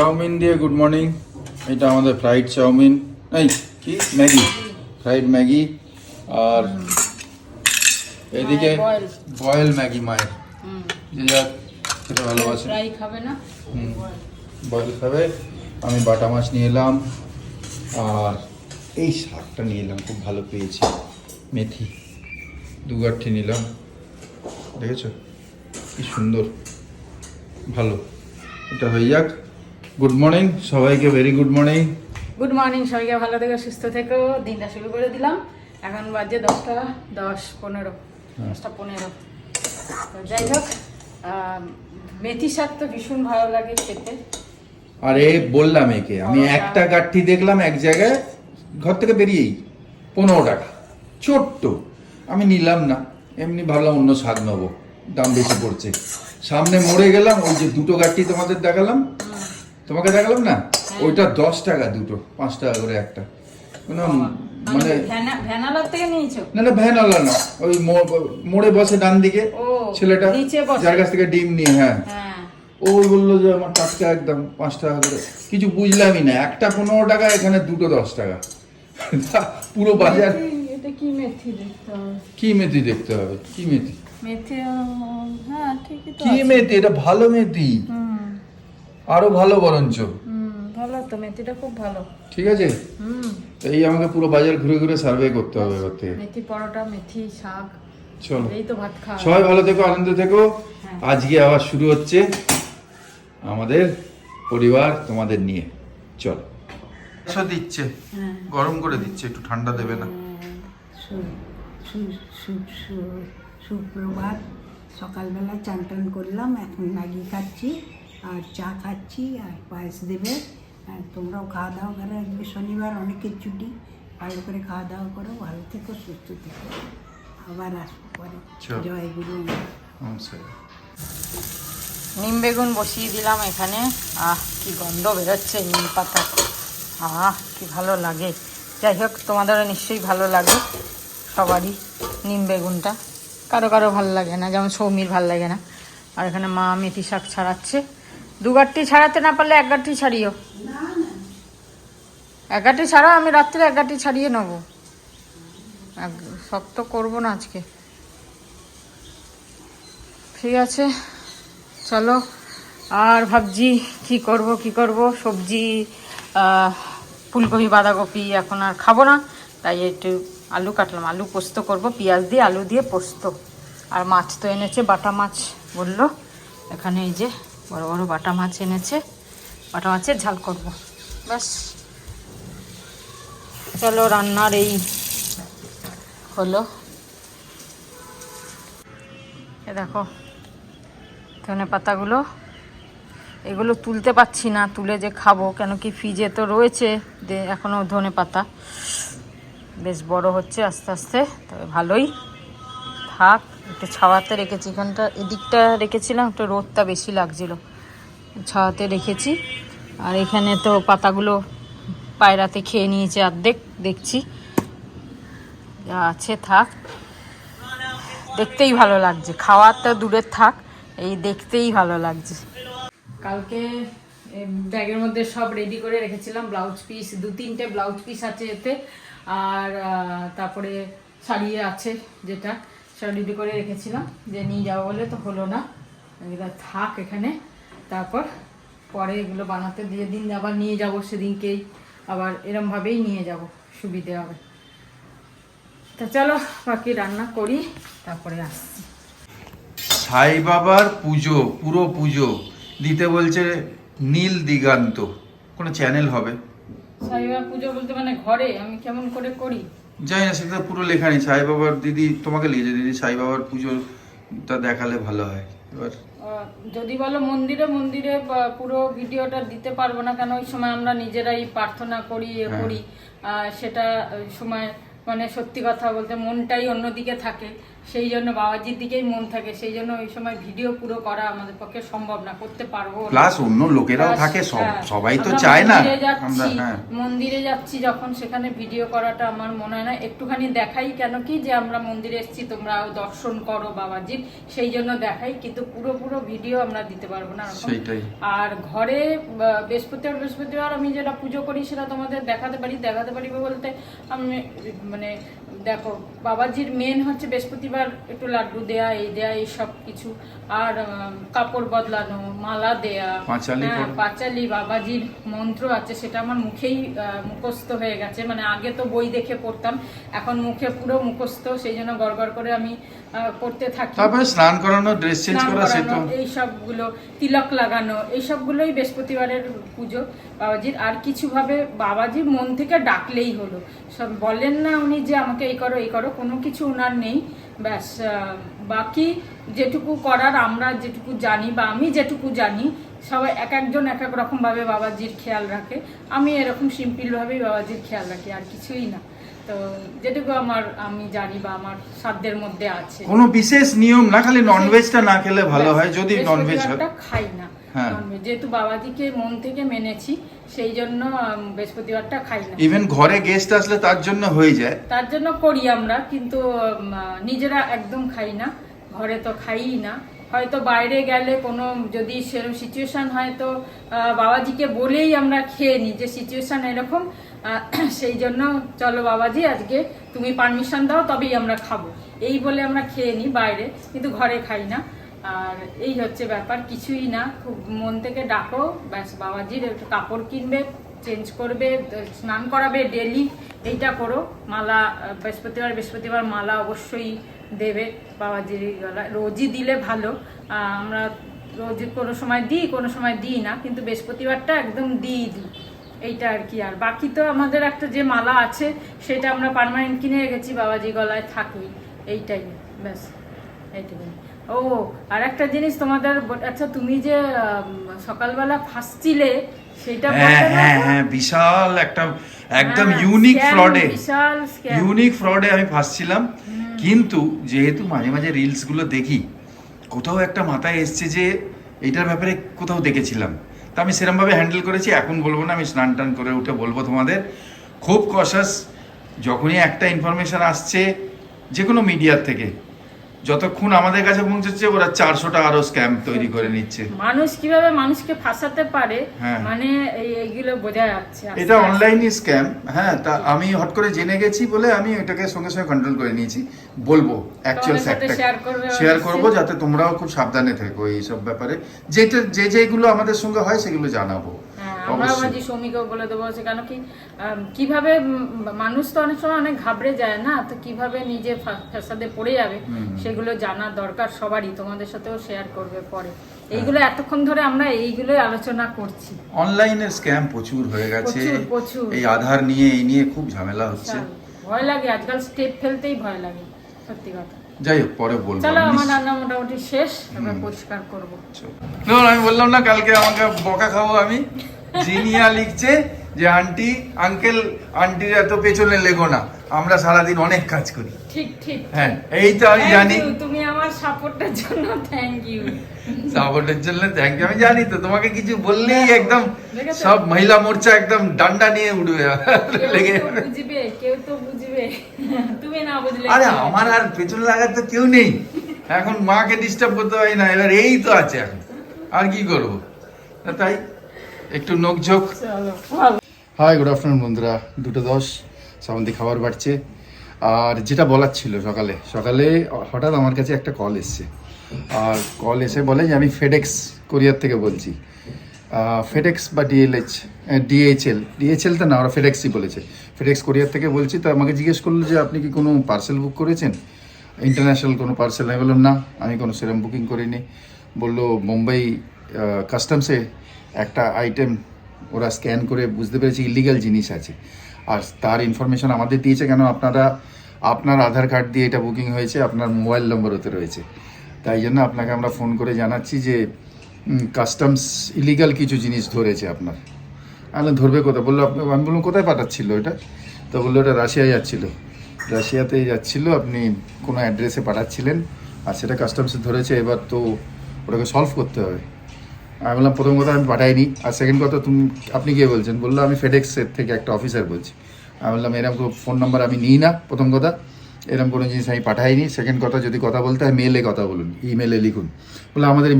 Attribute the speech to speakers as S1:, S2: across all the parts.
S1: Chowmein দিয়ে good morning. এটা আমাদের ফ্রাইড চাউমিন, এই কি ম্যাগি, ফ্রাইড ম্যাগি। আর এদিকে বয়েল ম্যাগি মায়ের, যে যা খেতে ভালোবাসে।
S2: ফ্রাই খাবে না,
S1: বয়েল খাবে। আমি বাটা মাছ নিয়ে এলাম, আর এই শাকটা নিয়ে এলাম, খুব ভালো পেয়েছি। মেথি 2 গাঁঠি নিলাম, দেখেছো কি সুন্দর, ভালো। এটা হয়ে যাক। গুড মর্নিং সবাইকে, very good morning.
S2: Good morning সবাইকে, ভালো থেকো, সুস্থ থেকো। দিনটা শুরু করে দিলাম। এখন বাজে 10টা 10:15, 10টা 15। তো যাই হোক, মেথি শাক তো ভীষণ ভালো লাগে খেতে।
S1: আরে বললাম একে, আমি একটা গাঁঠি দেখলাম এক জায়গায় ঘর থেকে বেরিয়েই 15 টাকা, ছোট্ট। আমি নিলাম না, এমনি ভাবলাম অন্য শাক নেবো, দাম বেশি পড়ছে। সামনে মরে গেলাম, ওই যে 2টো গাঁঠি তোমাদের দেখালাম, তোমাকে দেখালাম না, ওইটা 10 টাকা দুটো, 5 টাকা করে একটা। মানে
S2: ভ্যানালার থেকে নিয়েছো?
S1: না না, ভ্যানওয়ালা না, ওই মোড়ে বসে ডান দিকে ছেলেটা, যার কাছ থেকে ডিম নিয়ে। হ্যাঁ, ও বললো যে আমার টাটকা একদম 5 টাকা করে। কিছু বুঝলামই না, একটা 15 টাকা, এখানে 2টো 10 টাকা। পুরো বাজার।
S2: এটা কি মেথি দেখতে হবে?
S1: কি মেথি দেখতে হবে? কি মেথি?
S2: মেথি, হ্যাঁ ঠিকই তো।
S1: কি মেথি? এটা ভালো মেথি, আরো ভালো বরঞ্চ।
S2: ভালো তো, মেথিটা খুব ভালো।
S1: ঠিক আছে, এই আমাকে পুরো বাজার ঘুরে ঘুরে সার্ভে করতে হবে এবার থেকে।
S2: মেথি পরোটা, মেথি শাক,
S1: চলো
S2: এই তো ভাত খাওয়া।
S1: সবাই ভালো থেকো, আনন্দ থেকো। আজকে আবার শুরু হচ্ছে আমাদের পরিবার তোমাদের নিয়ে। চলো। দিচ্ছে, গরম করে দিচ্ছে, একটু ঠান্ডা দেবে না?
S3: সুপ্রভাত। সকালবেলা চান টান করলাম, এখন ম্যাগি খাচ্ছি আর চা খাচ্ছি, আর পায়েস দেবে। আর তোমরাও খাওয়া দাওয়া করো, আজকে শনিবার, অনেকের ছুটি। ভালো করে খাওয়া দাওয়া করো, ভালো থেকো, সুস্থ থেকো। আবার আসবো পরে। জয় গুরু।
S2: নিম বেগুন বসিয়ে দিলাম এখানে। কি গন্ধ বেরোচ্ছে নিম পাতা, কি ভালো লাগে। যাই হোক, তোমাদেরও নিশ্চয়ই ভালো লাগে, সবারই নিম বেগুনটা। কারো কারো ভালো লাগে না, যেমন সৌমির ভালো লাগে না। আর এখানে মা মেথি শাক ছাড়াচ্ছে। 2 গাঁঠি ছাড়াতে না পারলে 1 গাঁঠি ছাড়িও। 1 গাঁঠি ছাড়াও, আমি রাত্রে 1 গাঁঠি ছাড়িয়ে নেবো। শক্ত করবো না আজকে। ঠিক আছে, চলো। আর ভাবছি কি করব, সবজি ফুলকপি বাঁধাকপি এখন আর খাবো না, তাই একটু আলু কাটলাম, আলু পোস্ত করব, পেঁয়াজ দিয়ে আলু দিয়ে পোস্ত। আর মাছ তো এনেছে, বাটা মাছ বললো এখানে, এই যে বড় বড় বাটা মাছ এনেছে, বাটা মাছের ঝাল করব, ব্যাস। চলো, রান্নার এই হলো। এ দেখো ধনে পাতাগুলো, এগুলো তুলতে পারছি না, তুলে যে খাবো, কেন কি ফ্রিজে তো রয়েছে এখনো ধনে পাতা। বেশ বড় হচ্ছে আস্তে আস্তে, তবে ভালোই থাক। একটু ছাওয়াতে রেখেছি, এখানটা এদিকটা রেখেছিলাম, একটু রোদটা বেশি লাগছিল, ছাওয়াতে রেখেছি। আর এখানে তো পাতাগুলো পায়রাতে খেয়ে নিয়েছে অর্ধেক, দেখছি যা আছে থাক। দেখতেই ভালো লাগছে, খাওয়াটা দূরের থাক, এই দেখতেই ভালো লাগছে। কালকে ব্যাগের মধ্যে সব রেডি করে রেখেছিলাম, ব্লাউজ পিস 2-3টে ব্লাউজ পিস আছে এতে, আর তারপরে শাড়ি আছে, যেটা সব রেডি করে রেখেছিলাম, যে নিয়ে যাবো বলে, তো হলো না। এগুলো থাক এখানে, তারপর পরে এগুলো বানাতে দিয়ে দিন আবার নিয়ে যাব, সেদিনকেই আবার এরমভাবেই নিয়ে যাব, সুবিধে হবে। তা চলো বাকি রান্না করি, তারপরে আসছি।
S1: সাই বাবার পুজো, পুরো পুজো দিতে বলছে নীল দিগান্ত, কোনো চ্যানেল হবে।
S2: সাই বাবার পুজো বলতে মানে ঘরে আমি কেমন করে করি
S1: জানি না, সেটা পুরো লেখা নেই। সাই বাবার দিদি তোমাকে লিখেছে, দিদি সাই বাবার পুজোটা দেখালে ভালো হয়। এবার
S2: যদি বলো মন্দিরে পুরো ভিডিওটা দিতে পারবো না, কেন ওই সময় আমরা নিজেরাই প্রার্থনা করি, করি, সেটা ওই সময় মানে সত্যি কথা বলতে মনটাই অন্যদিকে থাকে, সেই জন্য বাবাজির দিকেই মন থাকে, সেই জন্য ওই সময় ভিডিও পুরো করা আমাদের পক্ষে সম্ভব না, করতে পারবো না।
S1: প্লাস অন্য লোকেরাও
S2: Plus,
S1: থাকে,
S2: হ্যাঁ,
S1: সবাই তো
S2: আমরা
S1: চায় না
S2: মন্দিরে যাচ্ছি,
S1: হ্যাঁ
S2: মন্দিরে যাচ্ছি যখন, সেখানে ভিডিও করাটা আমার মনে হয় না, একটুখানি দেখাই কেন কি যে আমরা মন্দিরে এসেছি, তোমরাও দর্শন করো বাবাজির, সেই জন্য দেখাই, কিন্তু পুরো ভিডিও আমরা দিতে পারবো না এরকম।
S1: সেইটাই।
S2: আর ঘরে বৃহস্পতিবার আমি যেটা পুজো করি সেটা তোমাদের দেখাতে পারি বলতে আমি মানে দেখো বাবাজির মেন হচ্ছে বৃহস্পতিবার একটু লাড্ডু দেয়া, এই সব কিছু, আর কাপড় বদলানো, মালা দেয়া, পাঁচালি বাবাজির মন্ত্র আছে, সেটা আমার মুখেই মুখস্থ হয়ে গেছে, মানে আগে তো বই দেখে পড়তাম, এখন মুখে পুরো মুখস্থ, সেই জন্য গড়গড় করে আমি করতে থাকি।
S1: তারপরে স্নান করানো, ড্রেস চেঞ্জ করা,
S2: এই সবগুলো, তিলক লাগানো, এই সবগুলোই বৃহস্পতিবারের পুজো বাবাজির। আর কিছু ভাবে বাবাজির মন থেকে ডাকলেই হলো, সব বলেন না উনি যে আমাকে এই করো, কোনো কিছু ওনার নেই, ব্যাস। বাকি যেটুকু করার আমরা যেটুকু জানি বা আমি যেটুকু জানি, সবাই এক একজন এক এক রকম ভাবে বাবাজির খেয়াল রাখে, আমি এরকম সিম্পল ভাবেই বাবাজির খেয়াল রাখি, আর কিছুই না। তো যেটুকু আমি জানি বা আমার সাধ্যের মধ্যে আছে,
S1: কোনো বিশেষ নিয়ম না, খালি ননভেজটা না খেলে ভালো হয়, যদি ননভেজ
S2: খাই না, যেহেতু বাবাজিকে মন থেকে মেনেছি সেই জন্য বৃহস্পতিবারটা খাই না।
S1: ইভেন ঘরে গেস্ট আসলে তার জন্য হয়ে যায়,
S2: তার জন্য করি আমরা, কিন্তু নিজেরা একদম খাই না, ঘরে তো খাই না। হয়তো বাইরে গেলে কোনো যদি সেরকম সিচুয়েশন হয় তো বাবাজিকে বলেই আমরা খেয়ে নিই যে সিচুয়েশন এরকম, সেই জন্য চলো বাবাজি আজকে তুমি পারমিশন দাও তবেই আমরা খাবো, এই বলে আমরা খেয়ে নিই বাইরে, কিন্তু ঘরে খাই না। আর এই হচ্ছে ব্যাপার, কিছুই না, খুব মন থেকে ডাকো ব্যাস, বাবাজির একটু কাপড় কিনবে, চেঞ্জ করবে, স্নান করাবে ডেলি, এইটা করো। মালা বৃহস্পতিবার মালা অবশ্যই দেবে বাবাজির গলায়, রোজই দিলে ভালো, আমরা রোজ কোনো সময় দিই কোনো সময় দিই না, কিন্তু বৃহস্পতিবারটা একদম দিই এইটা আর কি। আর বাকি তো আমাদের একটা যে মালা আছে সেটা আমরা পার্মানেন্ট কিনে রেখেছি, বাবাজি গলায় থাকি, এইটাই ব্যাস, এইটাই। ও আর একটা জিনিস তোমাদের, আচ্ছা তুমি যে সকালবেলা ফাঁসছিলে সেটা
S1: হ্যাঁ বিশাল একটা একদম ইউনিক ফ্রডে আমি ফাঁসছিলাম, কিন্তু যেহেতু মাঝে মাঝে রিলস গুলো দেখি, কোথাও একটা মাথায় এসছে যে এইটার ব্যাপারে কোথাও দেখেছিলাম, তা আমি সেরকম ভাবে হ্যান্ডেল করেছি। এখন বলবো না, আমি স্নান টান করে উঠে বলবো তোমাদের। খুব কশাস, যখনই একটা ইনফরমেশন আসছে যে কোনো মিডিয়ার থেকে, যতক্ষণ আমাদের কাছে পৌঁছচ্ছে ওরা 400টা আরো স্ক্যাম তৈরি করে নিচ্ছে।
S2: মানুষ কিভাবে মানুষকে ফাঁসাতে পারে, মানে এইগুলো বোঝা যাচ্ছে।
S1: এটা অনলাইনই স্ক্যাম, হ্যাঁ। তা আমি হট করে জেনে গেছি বলে আমি এটাকে সঙ্গে সঙ্গে কন্ট্রোল করে নিয়েছি। বলবো অ্যাকচুয়াল ফ্যাক্টটা শেয়ার করবো, যাতে তোমরাও খুব সাবধানে থেকো এইসব ব্যাপারে। যেগুলো আমাদের সঙ্গে হয় সেগুলো জানাবো।
S2: আমরা বাজি শ্রমিকও বলে দেবো, কেন কি কিভাবে মানুষ তো অনেক সময় অনেক ঘাবড়ে যায় না, তো কিভাবে নিজে ফ্যাসাদে পড়ে যাবে সেগুলো জানা দরকার সবারই, তোমাদের সাথেও শেয়ার করবে পরে। এইগুলো এতক্ষণ ধরে আমরা এইগুলোই আলোচনা করছি।
S1: অনলাইনের স্ক্যাম প্রচুর হয়ে গেছে, এই আধার নিয়ে এই নিয়ে খুব ঝামেলা হচ্ছে,
S2: ভয় লাগে আজকাল, স্টেপ ফেলতেই ভয় লাগে, সত্যি কথা।
S1: যাই হোক পরে বলবো।
S2: চলো আমার রান্না মোটামুটি শেষ, আমরা পরিষ্কার করবো।
S1: আমি বললাম না কালকে আমাকে বকা খাবো আমি, জিনিয়া লিখছে যে আন্টি আঙ্কেল আন্টির এত পেছনে লেগো না, আমরা সারাদিন অনেক কাজ করি।
S2: ঠিক
S1: হ্যাঁ, এই তো আমি জানি।
S2: তুমি আমার সাপোর্টের জন্য থ্যাংক ইউ।
S1: সাপোর্টের জন্য থ্যাংক ইউ। আমি জানি তো, তোমাকে কিছু বললেই একদম সব মহিলা মোর্চা একদম ডান্ডা নিয়ে উঠবে, লেগে
S2: কেউ তো বুঝবে, তুমি না বুঝলে।
S1: আরে আমার আর পেছনে লাগার তো কেউ নেই এখন, মাকে ডিস্টার্ব করতে হয় না, এবার এই তো আছে এখন, আর কি করবো। তাই একটু নোকঝোক। হাই, গুড আফটারনুন বন্ধুরা, 2:10 শ্রাবন্তী খাবার বাড়ছে। আর যেটা বলার ছিল, সকালে হঠাৎ আমার কাছে একটা কল এসছে, আর কল এসে বলে যে আমি ফেডেক্স কোরিয়ার থেকে বলছি। ফেডেক্স বা ডিএইচএল তো না, ওরা ফেডেক্সই বলেছে, ফেডেক্স কোরিয়ার থেকে বলছি। তো আমাকে জিজ্ঞেস করলো যে আপনি কি কোনো পার্সেল বুক করেছেন, ইন্টারন্যাশনাল কোনো পার্সেল? আমি বললাম না, আমি কোনো সেরম বুকিং করিনি। বললো মুম্বাই কাস্টমসে একটা আইটেম ওরা স্ক্যান করে বুঝতে পেরেছে ইলিগাল জিনিস আছে, আর তার ইনফরমেশন আমাদের দিয়েছে। কেন আপনার আধার কার্ড দিয়ে এটা বুকিং হয়েছে, আপনার মোবাইল নম্বর ওতে রয়েছে, তাই জন্য আপনাকে আমরা ফোন করে জানাচ্ছি যে কাস্টমস ইলিগাল কিছু জিনিস ধরেছে আপনার। আমি ধরবে কোথায়? বললো আমি বললাম কোথায় পাঠাচ্ছিল এটা? তো বললো এটা রাশিয়ায় যাচ্ছিলো। রাশিয়াতে যাচ্ছিল, আপনি কোনো অ্যাড্রেসে পাঠাচ্ছিলেন আর সেটা কাস্টমসে ধরেছে, এবার তো ওটাকে সলভ করতে হবে। আমি বললাম প্রথম কথা আমি পাঠাইনি, আর সেকেন্ড কথা আপনি কে বলছেন? বললো আমি ফেডেক্সের থেকে একটা অফিসার বলছি। আমি বললাম এরকম কোনো ফোন নাম্বার আমি নিই না, প্রথম কথা এরকম কোনো জিনিস আমি পাঠাইনি। সেকেন্ড কথা, যদি কথা বলতে হয় মেলে কথা বলুন, ইমেলে লিখুন। বললো আমাদের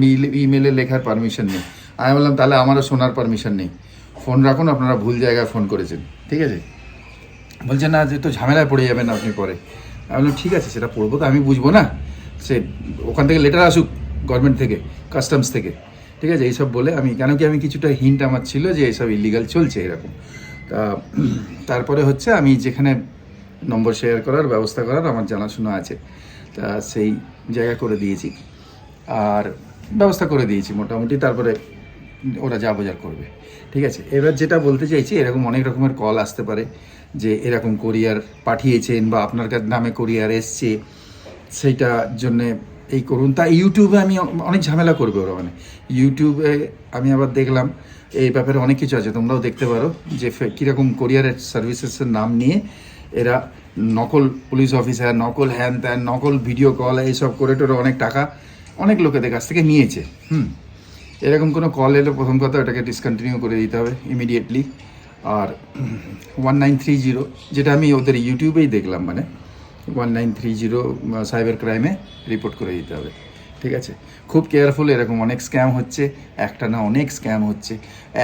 S1: ইমেলে লেখার পারমিশন নেই। আমি বললাম তাহলে আমারও শোনার পারমিশন নেই, ফোন রাখুন, আপনারা ভুল জায়গায় ফোন করেছেন, ঠিক আছে? বলছে না, যে তো ঝামেলায় পড়ে যাবেন আপনি পরে। আমি বললাম ঠিক আছে, সেটা পড়বো তো, আমি বুঝবো না, সে ওখান থেকে লেটার আসুক, গভর্নমেন্ট থেকে, কাস্টমস থেকে, ঠিক আছে? এইসব বলে আমি, কেন কি আমি কিছুটা হিন্ট আমার ছিল যে এইসব ইলিগাল চলছে এরকম। তা তারপরে হচ্ছে আমি যেখানে নম্বর শেয়ার করার ব্যবস্থা করার আমার জানাশোনা আছে, তা সেই জায়গা করে দিয়েছি আর ব্যবস্থা করে দিয়েছি মোটামুটি। তারপরে ওরা যা বোঝার করবে, ঠিক আছে? এবার যেটা বলতে চাইছি, এরকম অনেক রকমের কল আসতে পারে যে এরকম কোরিয়ার পাঠিয়েছেন বা আপনার নামে কোরিয়ার এসছে, সেইটার জন্যে এই করুন। তা ইউটিউবে আমি অনেক ঝামেলা করবে ওরা, মানে ইউটিউবে আমি আবার দেখলাম এই ব্যাপারে অনেক কিছু আছে, তোমরাও দেখতে পারো যে কীরকম কোরিয়ারের সার্ভিসেসের নাম নিয়ে এরা নকল পুলিশ অফিসার, নকল হ্যান ত্যান, নকল ভিডিও কল এইসব করে টোরে অনেক টাকা অনেক লোকেদের কাছ থেকে নিয়েছে। এরকম কোনো কল এলে প্রথম কথা ওটাকে ডিসকন্টিনিউ করে দিতে হবে ইমিডিয়েটলি। আর 1930 যেটা আমি ওদের ইউটিউবেই দেখলাম, মানে 1930 সাইবার ক্রাইমে রিপোর্ট করে দিতে হবে, ঠিক আছে? খুব কেয়ারফুল, এরকম অনেক স্ক্যাম হচ্ছে, একটা না অনেক স্ক্যাম হচ্ছে।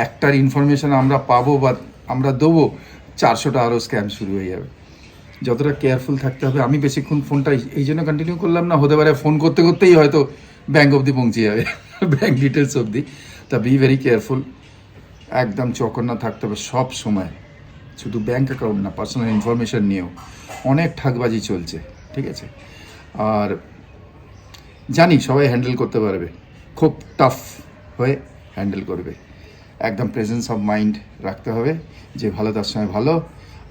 S1: একটার ইনফরমেশান আমরা পাবো বা আমরা দেবো, 400টা আরও স্ক্যাম শুরু হয়ে যাবে। যতটা কেয়ারফুল থাকতে হবে। আমি বেশিক্ষণ ফোনটা এই জন্য কন্টিনিউ করলাম না, হতে পারে ফোন করতে করতেই হয়তো ব্যাঙ্ক অবধি পৌঁছে যাবে, ব্যাঙ্ক ডিটেলস অবধি। তা বি ভেরি কেয়ারফুল, একদম চকন্না থাকতে হবে সব সময়, শুধু ব্যাঙ্ক অ্যাকাউন্ট না, পার্সোনাল ইনফরমেশান নিয়েও অনেক ঠাকবাজি চলছে, ঠিক আছে? আর জানি সবাই হ্যান্ডেল করতে পারবে, খুব টাফ হয়ে হ্যান্ডেল করবে। একদম প্রেজেন্স অফ মাইন্ড রাখতে হবে, যে ভালো তার সময় ভালো,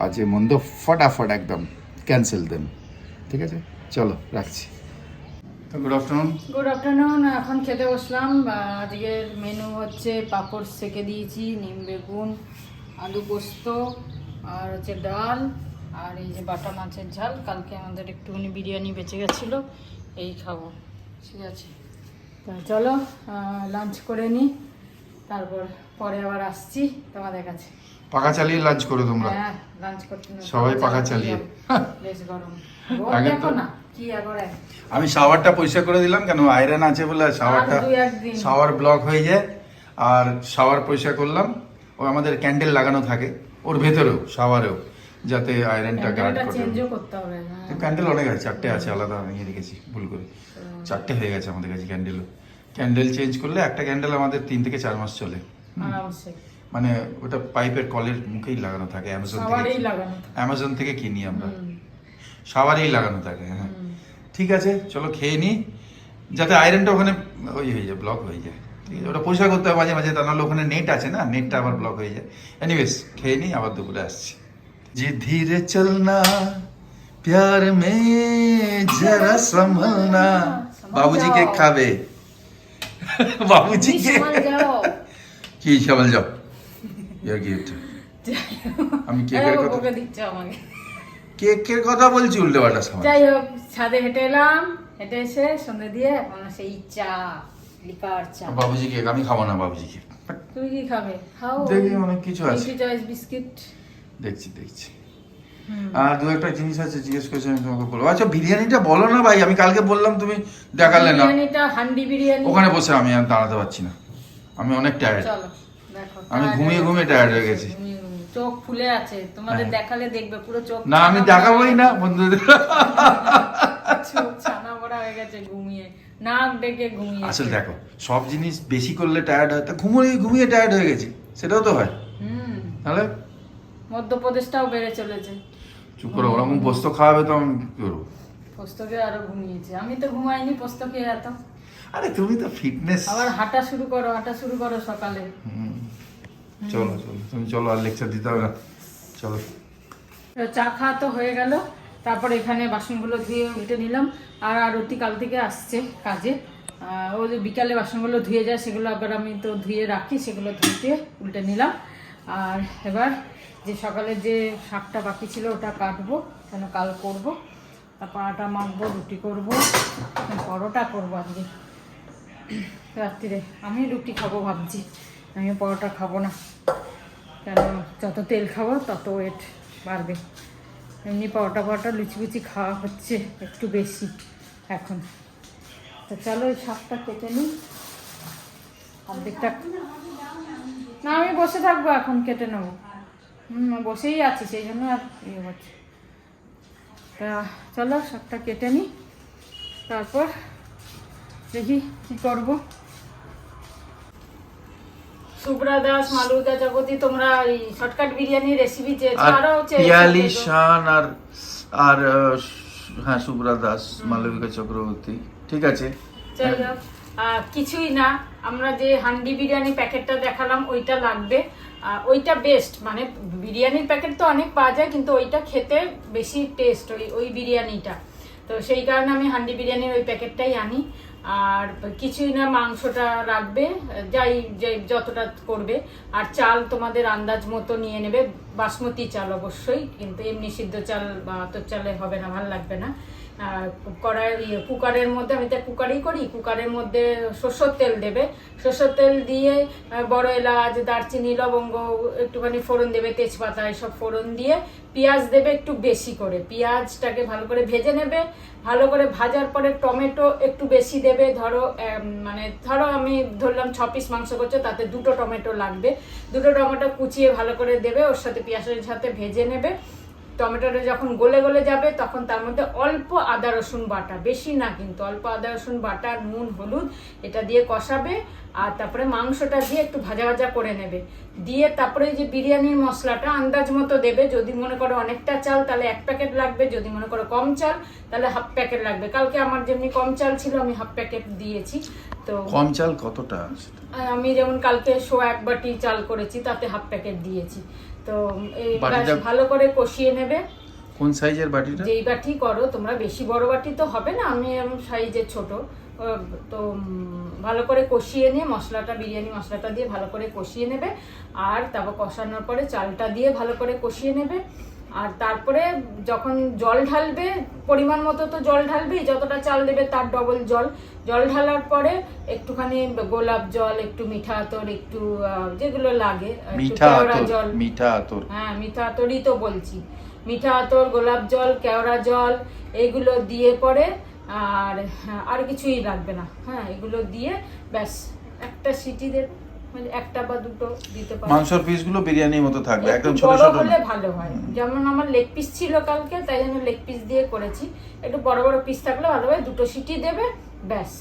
S1: আর যে মন্দ ফটাফট একদম ক্যান্সেল দেন, ঠিক আছে? চলো রাখছি। তো গুড আফটারনুন।
S2: Good afternoon. এখন খেতে বসলাম। আজকের মেনু হচ্ছে পাঁপড় সেকে দিয়েছি, নিম বেগুন, আলু পোস্ত, আর হচ্ছে ডাল, আর এই যে বাটা মাছের ঝাল। কালকে আমাদের একটুখানি বিরিয়ানি বেঁচে গেছিলো, এই খাবো, ঠিক আছে? তা চলো লাঞ্চ করে নিই, তারপর পরে আবার আসছি তোমাদের কাছে।
S1: পাখা চালিয়ে লাঞ্চ করো তোমরা?
S2: হ্যাঁ, লাঞ্চ করতে
S1: সবাই পাখা চালিয়ে।
S2: বেশ গরম,
S1: আগে
S2: দেখো
S1: তো-
S2: না কি আবার।
S1: আমি শাওয়ারটা পরিষ্কার করে দিলাম, কেন আয়রন আছে বলে শাওয়ারটা,
S2: আর 2-1 দিন।
S1: শাওয়ার ব্লক হয়ে যায়। আর শাওয়ার পরিষ্কার করলাম, ও আমাদের ক্যান্ডেল লাগানো থাকে ওর ভেতরেও, শাওয়ারেও, যাতে আয়রনটা গার্ড করতে।
S2: চেঞ্জও করতে হবে।
S1: ক্যান্ডেল অনেক আছে, 4টে আছে আলাদা, নিয়ে রেখেছি ভুল করে, 4টে হয়ে গেছে আমাদের কাছে ক্যান্ডেলও। ক্যান্ডেল চেঞ্জ করলে একটা ক্যান্ডেল আমাদের 3 থেকে 4 মাস চলে।
S2: আরামসে।
S1: মানে ওটা পাইপের কলের মুখেই লাগানো থাকে,
S2: সবারই লাগানো থাকে।
S1: অ্যামাজন থেকে কিনি আমরা, সবারই লাগানো থাকে। হ্যাঁ ঠিক আছে, চলো খেয়ে নিই, যাতে আয়রনটা ওখানে ওই হয়ে যায়, ব্লক হয়ে যায়। ঠিক আছে, ওটা পরিষ্কার করতে হয় মাঝে মাঝে, তা নাহলে ওখানে নেট আছে না, নেটটা আবার ব্লক হয়ে যায়। এনিওয়েজ খেয়ে নিই, আবার দুপুরে আসছি। যে ধীরে চলনা প্যার মে জরা সম্ভলনা। বাবুজি কেক খাবে, বাবুজি কেক। কি সামাল যাও, ইয়ার গিফট। আমি কেকের কথা,
S2: দিচ্ছে আমাকে।
S1: কেকের কথা বলছি, উল্টো পাল্টা সামাল।
S2: যাই হোক, ছাদে হেঁটে এলাম, হেঁটে এসে সন্ধে দিয়ে এখন সেই চা, লিকার চা।
S1: বাবুজি কেক আমি খাবো না, বাবুজি কেক।
S2: তুমি কি খাবে? খাও।
S1: দেখি অনেক কিছু আছে,
S2: চয়েস বিস্কিট
S1: দেখছি। আর দু একটা জিনিস আছে, জিজ্ঞেস করেছি আমি তোমাকে বলবো। আচ্ছা বিরিয়ানিটা বলো না ভাই, আমি কালকে বললাম তুমি দেখালে না।
S2: বিরিয়ানিটা হান্ডি বিরিয়ানি।
S1: ওখানে বসে আমি আর দাঁড়াতে পারছি না, আমি অনেক টায়ার্ড।
S2: চলো দেখো,
S1: আমি ঘুমিয়ে ঘুমিয়ে টায়ার্ড হয়ে গেছি।
S2: চোখ ফুলে আছে, তোমাদের দেখালে দেখবে পুরো চোখ।
S1: না আমি দেখাবোই না বন্ধুদের।
S2: চোখ ছানা বড়া হয়ে গেছে ঘুমিয়ে, নাক ডেকে ঘুমিয়ে।
S1: আসলে দেখো, সব জিনিস বেশি করলে টায়ার্ড হয়, তা ঘুমিয়ে টায়ার্ড হয়ে গেছি, সেটাও তো হয়। তাহলে
S2: মধ্যপ্রদেশটাও বেড়ে চলেছে।
S1: চুপ করো, ওরকম পোস্ত খাওয়াবে তো আমি কি করবো?
S2: পোস্তকে আরো ঘুমিয়েছে, আমি তো ঘুমাইনি, পোস্ত খেয়ে এত।
S1: আরে তুমি তো ফিটনেস।
S2: আবার হাঁটা শুরু করো সকালে।
S1: চলো তুমি চলো, আর লেকচার দিতে হবে না, চলো।
S2: চা খাওয়া তো হয়ে গেল, তারপর এখানে বাসনগুলো ধুয়ে উল্টে নিলাম। আর আরতি কাল থেকে আসছে কাজে, ও যে বিকালে বাসনগুলো ধুয়ে যায়, সেগুলো আবার আমি তো ধুয়ে রাখি, সেগুলো ধুয়ে উল্টে নিলাম। আর এবার যে সকালে যে শাকটা বাকি ছিল ওটা কাটবো, কেন কাল করবো। তারপর আটা মাখবো, রুটি করবো, পরোটা করবো আজকে রাত্রিরে। আমি রুটি খাবো ভাবছি, আমি পরোটা খাবো না, কেন যত তেল খাবো তত ওয়েট বাড়বে। এমনি পরোটা লুচি খাওয়া হচ্ছে একটু বেশি এখন। তো চলো ওই শাকটা কেটে নিই, অর্ধেকটা। না আমি বসে থাকবো, এখন কেটে নেবো। বসেই আছি, সেই জন্য আর ইয়ে হচ্ছে। তা চলো শাকটা কেটে নিই, তারপর দেখি কি করবো। সুব্রা দাস, মালুদা জগতি, তোমরা এই শর্টকাট বিরিয়ানি রেসিপি চেয়েছো, আরো
S1: পিয়ালি শান আর হ্যাঁ সুব্রা দাস, মালবিকা চক্রবর্তী, ঠিক আছে।
S2: যাই হোক, কিছুই না, আমরা যে হান্ডি বিরিয়ানি প্যাকেটটা দেখালাম ওইটা লাগবে। ওইটা বেস্ট, মানে বিরিয়ানির প্যাকেট তো অনেক পাওয়া যায়, কিন্তু ওইটা খেতে বেশি টেস্ট ওই বিরিয়ানিটা। তো সেই কারণে আমি হান্ডি বিরিয়ানির ওই প্যাকেটটাই আনি। আর কিছুই না, মাংসটা রাখবে যাই যতটা করবে। আর চাল তোমাদের আন্দাজ মতো নিয়ে নেবে, বাসমতি চাল অবশ্যই, কিন্তু এমনি সিদ্ধ চাল বা আতর চালে হবে না, ভালো লাগবে না। কুকারের মধ্যে, আমি তো কুকারেই করি, কুকারের মধ্যে সরষের তেল দেবে। সরষের তেল দিয়ে বড় এলাচ, দারচিনি, লবঙ্গ একটুখানি ফোড়ন দেবে, তেজপাতা এসব ফোড়ন দিয়ে পেঁয়াজ দেবে একটু বেশি করে। পেঁয়াজটাকে ভালো করে ভেজে নেবে। ভালো করে ভাজার পরে টমেটো একটু বেশি দেবে। ধরো আমি ধরলাম 6 পিস মাংস করছো, তাতে 2টো টমেটো লাগবে। 2টো টমেটো কুচিয়ে ভালো করে দেবে, ওর সাথে পেঁয়াজের সাথে ভেজে নেবে। টমেটোটা যখন গলে গলে যাবে তখন তার মধ্যে অল্প আদা রসুন বাটা, বেশি না কিন্তু, অল্প আদা রসুন বাটা, নুন, হলুদ এটা দিয়ে কষাবে। আর তারপরে মাংসটা দিয়ে একটু ভাজা ভাজা করে নেবে। দিয়ে তারপরে যে বিরিয়ানির মশলাটা আন্দাজ মতো দেবে। যদি মনে করো অনেকটা চাল তাহলে 1 প্যাকেট লাগবে, যদি মনে করো কম চাল তাহলে 1/2 প্যাকেট লাগবে। কালকে আমার যেমনি কম চাল ছিল আমি 1/2 প্যাকেট দিয়েছি। তো
S1: কম চাল কতটা?
S2: আমি যেমন কালকে 1 বাটি চাল করেছি, তাতে 1/2 প্যাকেট দিয়েছি। তো এই ভালো করে কষিয়ে নেবে।
S1: কোন সাইজের বাটিটা?
S2: যেই বাটি করো তোমরা, বেশি বড় বাটি তো হবে না, আমি সাইজের ছোট। তো ভালো করে কষিয়ে নিয়ে মশলাটা, বিরিয়ানি মশলাটা দিয়ে ভালো করে কষিয়ে নেবে। আর তারপর কষানোর পরে চালটা দিয়ে ভালো করে কষিয়ে নেবে। আর তারপরে যখন জল ঢালবে, পরিমাণ মতো তো জল ঢালবেই, যতটা চাল দেবে তার ডবল জল ঢালার পরে একটুখানি গোলাপ জল, একটু মিঠা আতর, একটু যেগুলো লাগে, জল,
S1: মিঠা আতর,
S2: হ্যাঁ মিঠা আতরই তো বলছি, মিঠা আতর, গোলাপ জল, কেওড়া জল, এইগুলো দিয়ে পরে আর কিছুই লাগবে না। হ্যাঁ, এগুলো দিয়ে ব্যাস একটা সিটি দেবে, মানে 1টা বা 2টো দিতে পারো।
S1: মাংসের পিসগুলো বিরিয়ানির মতো থাকবে, একদম ছোট
S2: বড়
S1: ছোট
S2: হলে ভালো হয়। যেমন আমার লেগ পিস ছিল কালকে, তাই জন্য লেগ পিস দিয়ে করেছি। একটু বড় বড় পিস থাকলে ভালো হয়, 2টো সিটি দেবে ব্যাস।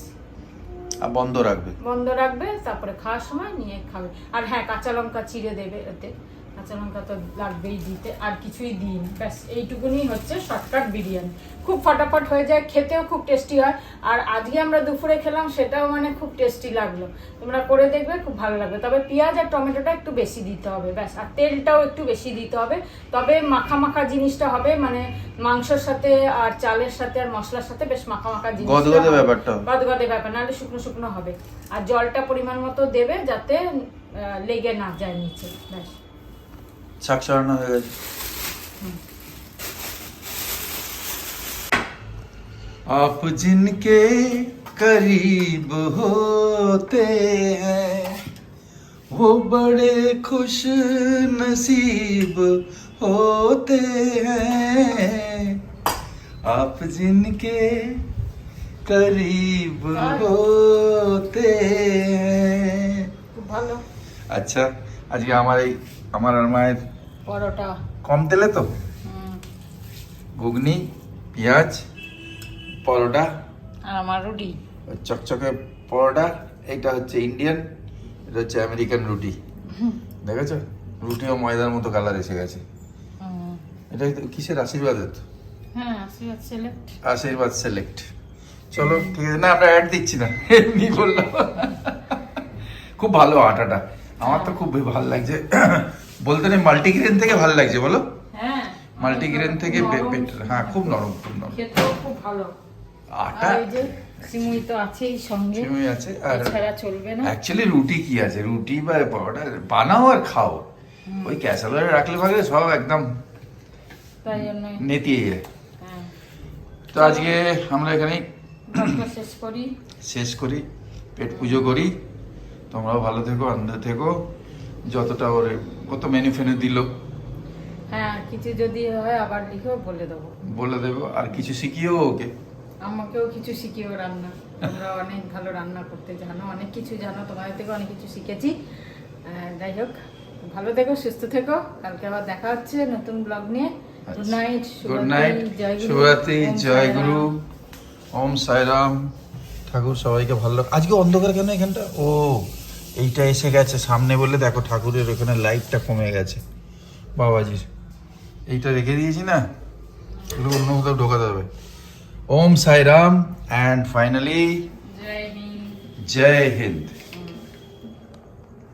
S1: আর বন্ধ রাখবে, তারপরে খাওয়ার সময় নিয়ে খাবে। আর হ্যাঁ, কাঁচা লঙ্কা চিড়ে দেবে ওতে, কাঁচা লঙ্কা তো লাগবেই দিতে। আর কিছুই দিন, ব্যাস এইটুকুনি হচ্ছে শর্টকাট বিরিয়ানি। খুব ফটাফট হয়ে যায়, খেতেও খুব টেস্টি হয়। আর আজকে আমরা দুপুরে খেলাম, সেটাও মানে খুব টেস্টি লাগলো। তোমরা করে দেখবে, খুব ভালো লাগবে। তবে পেঁয়াজ আর টমেটোটা একটু বেশি দিতে হবে ব্যাস, আর তেলটাও একটু বেশি দিতে হবে। তবে মাখা মাখা জিনিসটা হবে, মানে মাংসর সাথে আর চালের সাথে আর মশলার সাথে বেশ মাখা মাখা জিনিস, গদগদে ব্যাপার,
S2: নাহলে শুকনো শুকনো হবে। আর জলটা পরিমাণ মতো দেবে, যাতে লেগে না যায় নিচে, ব্যাস।
S1: শাক সরানো হয়ে গেছে। आप जिनके करीब होते हैं वो बड़े खुश नसीब होते हैं, आप जिनके करीब होते हैं।
S2: ভালো।
S1: আচ্ছা, আজকে আমার আর মায়ের
S2: পরোটা
S1: কম তেলে তো, ঘুগনি, পেঁয়াজ, পরোটা,
S2: আর আমার রুটি,
S1: চকচকে পরোটা। এটা হচ্ছে ইন্ডিয়ান, এটা হচ্ছে আমেরিকান রুটি। দেখেছো, রুটিও ময়দার মতো কালার এসে গেছে। এটা কিসের? আশীর্বাদের তো।
S2: হ্যাঁ,
S1: আশীর্বাদ সেলেক্ট। চলো ঠিক আছে, না আমরা অ্যাড দিচ্ছি না, এমনি বললাম। খুব ভালো আটাটা, আমার তো খুব ভালো লাগছে। বলতে নেই, মাল্টিগ্রেন থেকে ভালো লাগছে, বলো?
S2: হ্যাঁ,
S1: মাল্টিগ্রেন থেকে বেটার। হ্যাঁ, খুব নরম,
S2: খেতেও খুব ভালো।
S1: আটা,
S2: আর এই যে সিমুই তো আছেই সঙ্গে,
S1: সিমুই আছে। আর
S2: এছাড়া চলবে না।
S1: অ্যাকচুয়ালি রুটি কি আছে, রুটি বা পরোটা বানাও আর খাও, ওই ক্যাসারোলে রাখলে ফাগলে সব একদম
S2: তাই জন্যই
S1: নেতিয়ে যায়।
S2: হ্যাঁ
S1: তো আজকে আমরা এখানেই
S2: ব্লগটা শেষ করি,
S1: পেট পুজো করি। তোমরাও ভালো থেকো, আনন্দে থেকো। যতটা ও তো মেনু ফেনু দিল,
S2: হ্যাঁ কিছু যদি হয় আবার লিখেও
S1: বলে দেবো, আর কিছু শিখিও ওকে।
S2: আমাকেও কিছু শিখিও রান্না। তোমরা অনেক ভালো রান্না করতে জানো, অনেক কিছু জানো, তোমাদের থেকে অনেক কিছু শিখেছি। যাই হোক, ভালো থেকো, সুস্থ থেকো। কালকে আবার দেখা হচ্ছে নতুন ব্লগ নিয়ে। গুড নাইট,
S1: গুড নাইট, শুভরাত্রি, জয় গুরু, ওম সাইরাম। ঠাকুর সবাইকে ভালো রাখ। আজকে অন্ধকার কেন এখানটা? ও এইটা এসে গেছে সামনে বলে, দেখো ঠাকুরের ওখানে লাইটটা কমে গেছে বাবাজির। এইটা রেখে দিয়েছি না, এগুলো অন্য কোথাও ঢোকাতে হবে। Om Sairam, and finally
S2: Jai Hind.
S1: জয় হিন্দ।